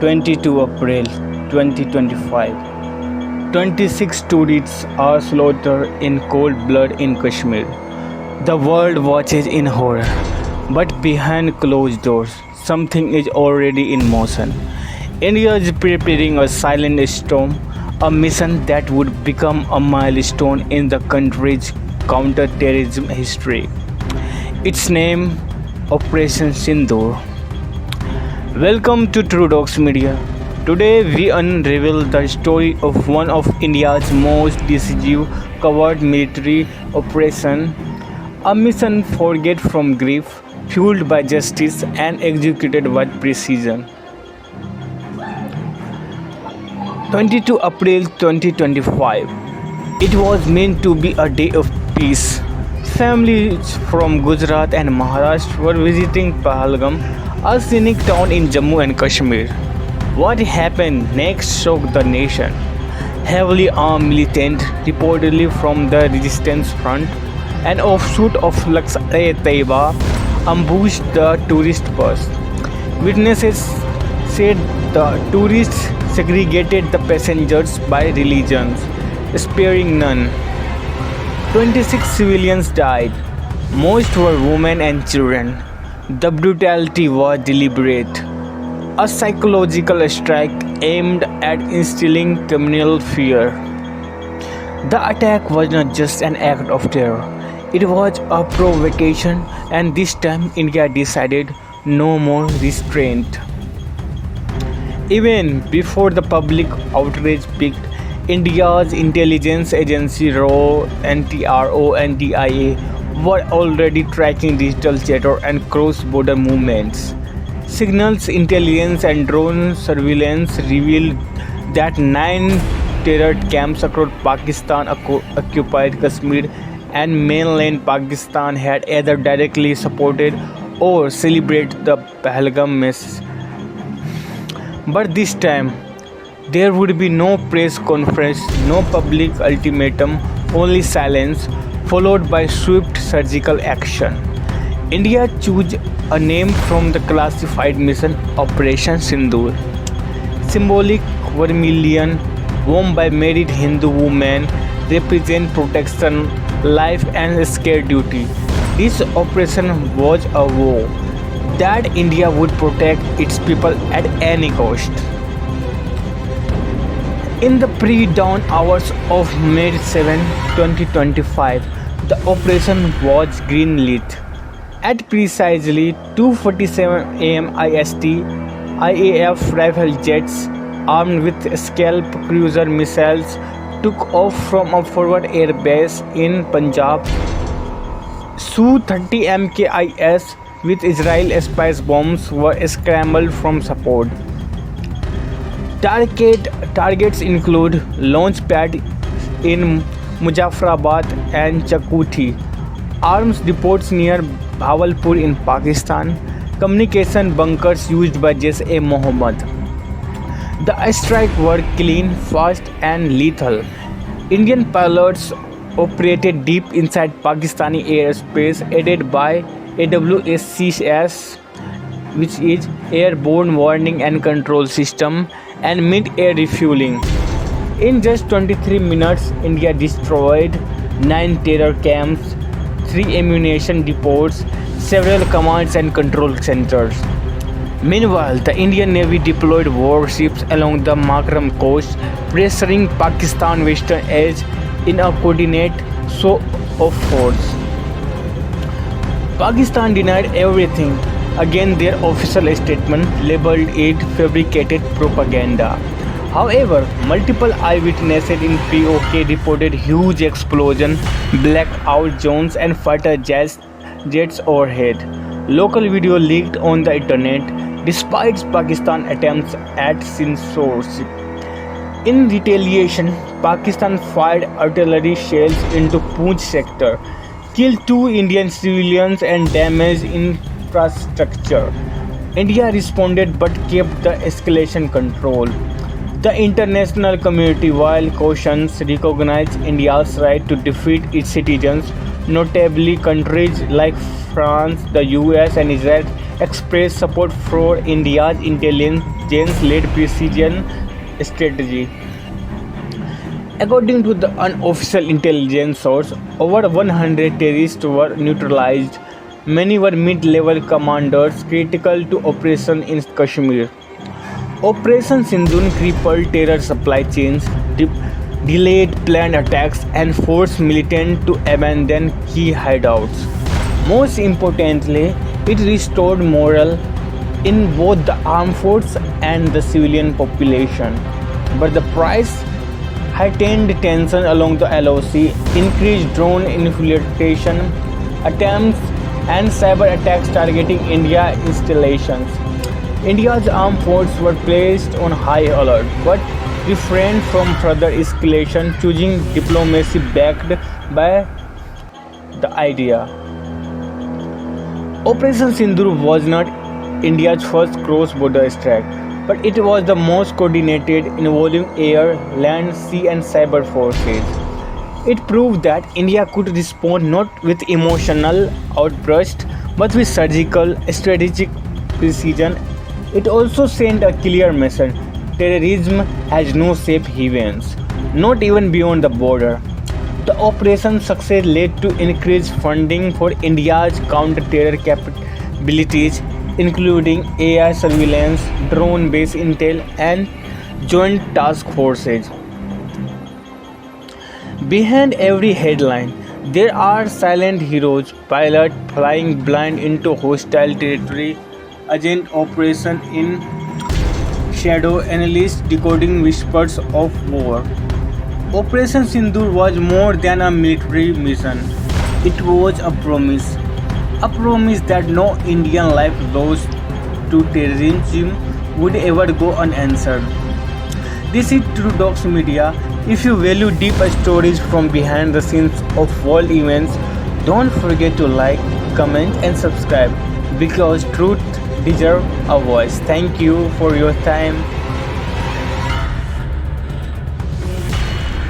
22 April 2025. 26 tourists are slaughtered in cold blood in Kashmir. The world watches in horror, but behind closed doors, something is already in motion. India is preparing a silent storm, a mission that would become a milestone in the country's counter-terrorism history. Its name, Operation Sindoor. Welcome to True Docs Media. Today we unravel the story of one of India's most decisive covert military operation, a mission forged from grief, fueled by justice and executed with precision. 22 April 2025. It was meant to be a day of peace. Families from Gujarat and Maharashtra were visiting Pahalgam, a scenic town in Jammu and Kashmir. What happened next shocked the nation. Heavily armed militants, reportedly from the resistance front, an offshoot of Lashkar-e-Taiba, ambushed the tourist bus. Witnesses said the tourists segregated the passengers by religions, sparing none. 26 civilians died. Most were women and children. The brutality was deliberate, a psychological strike aimed at instilling communal fear. The attack was not just an act of terror, it was a provocation, and this time India decided no more restraint. Even before the public outrage peaked, India's intelligence agency RAW, NTRO, and DIA were already tracking digital chatter and cross-border movements. Signals intelligence and drone surveillance revealed that 9 terror camps across Pakistan occupied Kashmir and mainland Pakistan had either directly supported or celebrated the Pahalgam mess. But this time, there would be no press conference, no public ultimatum, only silence, followed by swift surgical action. India chose a name from the classified mission, Operation Sindoor. Symbolic vermilion, worn by married Hindu women, represent protection, life and scare duty. This operation was a vow that India would protect its people at any cost. In the pre-dawn hours of May 7, 2025, the operation was green-lit. At precisely 2:47 am IST, IAF rifle jets armed with scalp cruiser missiles took off from a forward air base in Punjab. Su-30 MKIs with Israel spice bombs were scrambled from support. Targets include launch pad in Muzaffarabad and Chakuthi, arms depots near Bhavalpur in Pakistan, communication bunkers used by Jaish-e-Mohammed. The strikes were clean, fast and lethal. Indian pilots operated deep inside Pakistani airspace aided by AWACS, which is Airborne Warning and Control System, and mid-air refueling. In just 23 minutes, India destroyed 9 terror camps, 3 ammunition depots, several commands and control centers. Meanwhile, the Indian Navy deployed warships along the Makram coast, pressuring Pakistan's western edge in a coordinated show of force. Pakistan denied everything. Again, their official statement labeled it fabricated propaganda. However, multiple eyewitnesses in POK reported huge explosion, blackout zones and fighter jets overhead. Local video leaked on the internet despite Pakistan's attempts at censorship. In retaliation, Pakistan fired artillery shells into Poonch sector, killed 2 Indian civilians and damaged infrastructure. India responded but kept the escalation control. The international community, while cautions, recognized India's right to defeat its citizens. Notably, countries like France, the US, and Israel expressed support for India's intelligence-led precision strategy. According to the unofficial intelligence source, over 100 terrorists were neutralized. Many were mid-level commanders critical to operation in Kashmir. Operation Sindhun crippled terror supply chains, delayed planned attacks, and forced militants to abandon key hideouts. Most importantly, it restored morale in both the armed force and the civilian population. But the price heightened tension along the LOC, increased drone infiltration attempts, and cyber attacks targeting India installations. India's armed forces were placed on high alert but refrained from further escalation, choosing diplomacy backed by the idea. Operation Sindoor was not India's first cross-border strike, but it was the most coordinated, involving air, land, sea, and cyber forces. It proved that India could respond not with emotional outbursts but with surgical, strategic precision. It also sent a clear message: terrorism has no safe havens, not even beyond the border. The operation's success led to increased funding for India's counter-terror capabilities, including AI surveillance, drone-based intel, and joint task forces. Behind every headline, there are silent heroes: pilot flying blind into hostile territory, agent operation in shadow, analysts decoding whispers of war. Operation Sindoor was more than a military mission. It was a promise that no Indian life lost to terrorism would ever go unanswered. This is True Docs Media. If you value deep stories from behind the scenes of world events, don't forget to like, comment, and subscribe because truth deserves a voice. Thank you for your time.